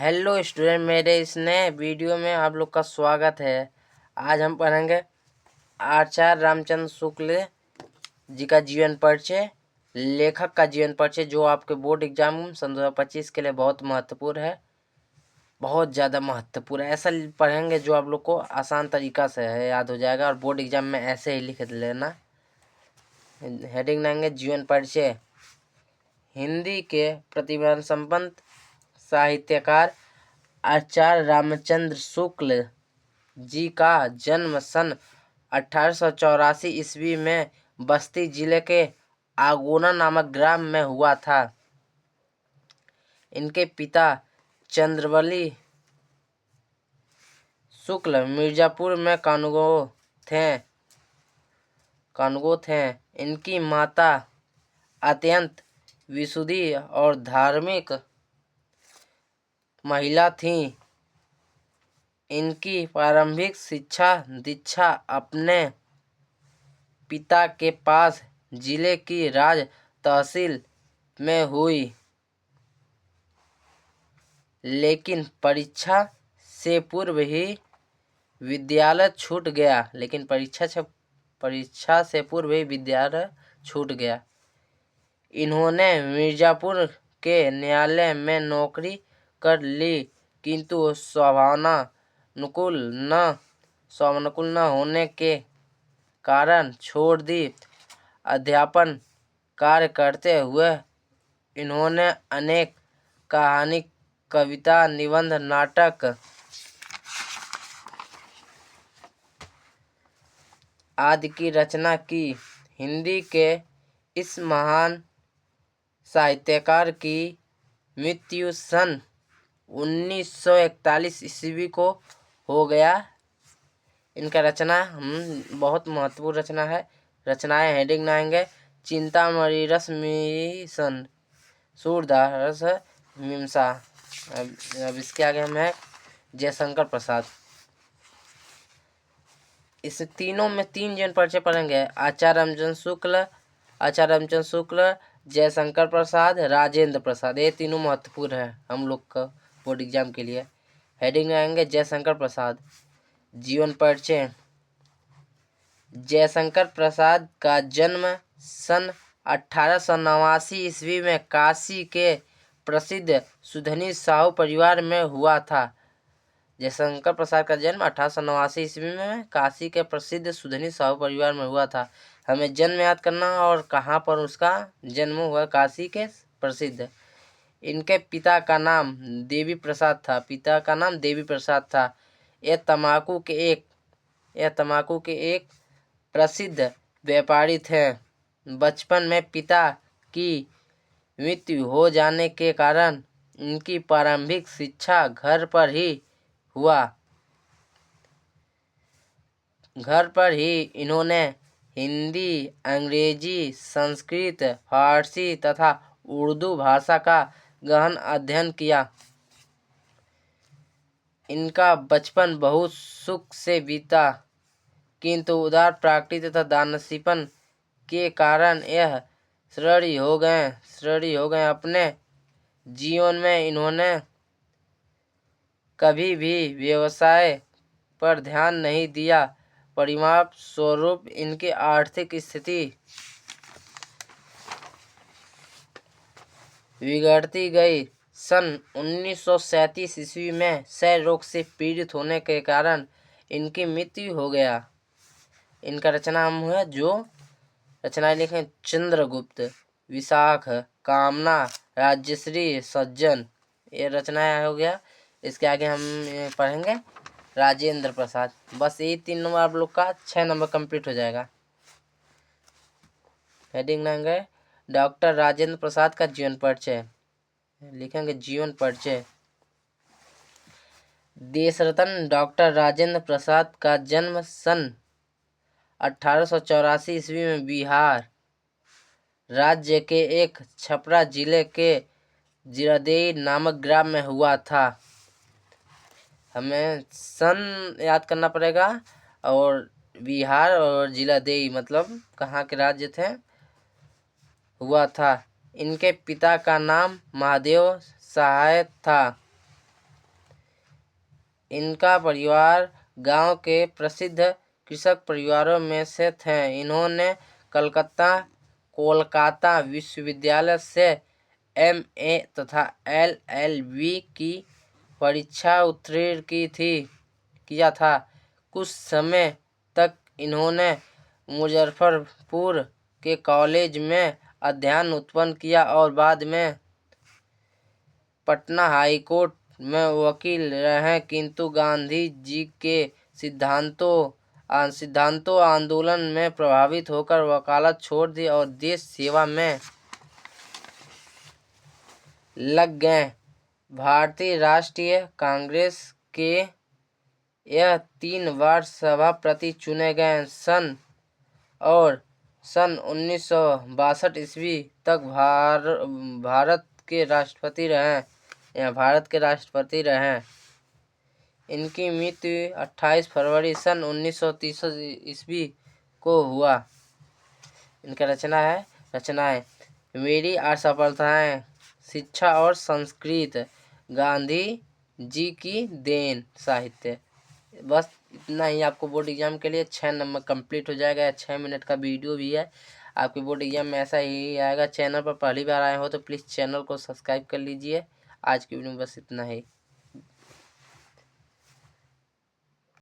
Hello student, मेरे इस नए वीडियो में आप लोग का स्वागत है। आज हम पढ़ेंगे आचार्य रामचंद्र शुक्ल जी का जीवन परिचय, लेखक का जीवन परिचय, जो आपके बोर्ड एग्जाम सन 2025 के लिए बहुत महत्वपूर्ण है, बहुत ज़्यादा महत्वपूर्ण है। ऐसा पढ़ेंगे जो आप लोग को आसान तरीका से है याद हो जाएगा और बोर्ड एग्जाम में ऐसे ही लिख लेना। हेडिंग लेंगे जीवन परिचय। हिंदी के प्रतिभावान संपन्न साहित्यकार आचार्य रामचंद्र शुक्ल जी का जन्म सन 1884 ईस्वी में बस्ती जिले के आगोना नामक ग्राम में हुआ था। इनके पिता चंद्रवली शुक्ल मिर्जापुर में कानूगो थे। इनकी माता अत्यंत विशुद्ध और धार्मिक महिला थी। इनकी प्रारंभिक शिक्षा दीक्षा अपने पिता के पास जिले की राज तहसील में हुई, लेकिन परीक्षा से पूर्व ही विद्यालय छूट गया। इन्होंने मिर्जापुर के न्यायालय में नौकरी कर ली, किंतु स्वाभानुकूल न होने के कारण छोड़ दी। अध्यापन कार्य करते हुए इन्होंने अनेक कहानी, कविता, निबंध, नाटक आदि की रचना की। हिंदी के इस महान साहित्यकार की मृत्यु सन 1941 ईस्वी को हो गया। इनका रचना बहुत महत्वपूर्ण रचना है। रचनाएं हेडिंग लाएंगे। चिंतामणि रस मिशन, सूरदास मीमांसा। अब इसके आगे हम है जयशंकर प्रसाद। इस तीनों में 3 जन परिचय पढ़ेंगे। आचार्य रामचंद्र शुक्ल, जयशंकर प्रसाद, राजेंद्र प्रसाद। ये तीनों महत्वपूर्ण है हम लोग का बोर्ड एग्जाम के लिए। हेडिंग आएंगे जयशंकर प्रसाद। जीवन परिचय। जयशंकर प्रसाद का जन्म सन 1889 ईस्वी में काशी के प्रसिद्ध सुधनी साहू परिवार में हुआ था। जयशंकर प्रसाद का जन्म 1889 ईस्वी में काशी के प्रसिद्ध सुधनी साहू परिवार में हुआ था। हमें जन्म याद करना और कहाँ पर उसका जन्म हुआ। काशी के प्रसिद्ध। इनके पिता का नाम देवी प्रसाद था। यह तंबाकू के एक प्रसिद्ध व्यापारी थे। बचपन में पिता की मृत्यु हो जाने के कारण इनकी प्रारंभिक शिक्षा घर पर ही इन्होंने हिंदी, अंग्रेजी, संस्कृत, फारसी तथा उर्दू भाषा का गहन अध्ययन किया। इनका बचपन बहुत सुख से बीता, किंतु उदार प्रकृति तथा दानशीपन के कारण यह श्रेणी हो गए। अपने जीवन में इन्होंने कभी भी व्यवसाय पर ध्यान नहीं दिया। परिणाम स्वरूप इनकी आर्थिक स्थिति बिगड़ती गई। सन 1937 ईस्वी में क्षय रोग से पीड़ित होने के कारण इनकी मृत्यु हो गया। इनका रचना है जो रचनाएं लिखे। चंद्रगुप्त, विशाख, कामना, राजश्री, सज्जन। ये रचनाएं हो गया। इसके आगे हम पढ़ेंगे राजेंद्र प्रसाद। बस ये 3 नंबर आप लोग का 6 नंबर कंप्लीट हो जाएगा। हेडिंग लेंगे डॉक्टर राजेंद्र प्रसाद का जीवन परिचय। लिखेंगे जीवन परिचय। देश रत्न डॉक्टर राजेंद्र प्रसाद का जन्म सन 1884 ईस्वी में बिहार राज्य के एक छपरा जिले के जीरादेई नामक ग्राम में हुआ था। हमें सन याद करना पड़ेगा और बिहार और जीरादेई मतलब कहाँ के राज्य थे हुआ था। इनके पिता का नाम महादेव सहाय था। इनका परिवार गांव के प्रसिद्ध कृषक परिवारों में से थे। इन्होंने कोलकाता विश्वविद्यालय से एमए तथा एलएलबी की परीक्षा उत्तीर्ण किया था। कुछ समय तक इन्होंने मुजफ्फरपुर के कॉलेज में अध्ययन उत्पन्न किया और बाद में पटना हाई कोर्ट में वकील रहे, किंतु गांधी जी के सिद्धांतों आंदोलन में प्रभावित होकर वकालत छोड़ दी और देश सेवा में लग गए। भारतीय राष्ट्रीय कांग्रेस के यह 3 बार सभापति चुने गए। सन 1962 ईस्वी तक भारत के राष्ट्रपति रहे। इनकी मृत्यु 28 फरवरी सन 1930 ईस्वी को हुआ। इनका रचनाएं मेरी असफलताएं, शिक्षा और संस्कृत, गांधी जी की देन, साहित्य। बस इतना ही। आपको बोर्ड एग्जाम के लिए 6 नंबर कंप्लीट हो जाएगा। 6 मिनट का वीडियो भी है। आपके बोर्ड एग्जाम में ऐसा ही आएगा। चैनल पर पहली बार आए हो तो प्लीज़ चैनल को सब्सक्राइब कर लीजिए। आज की वीडियो में बस इतना ही।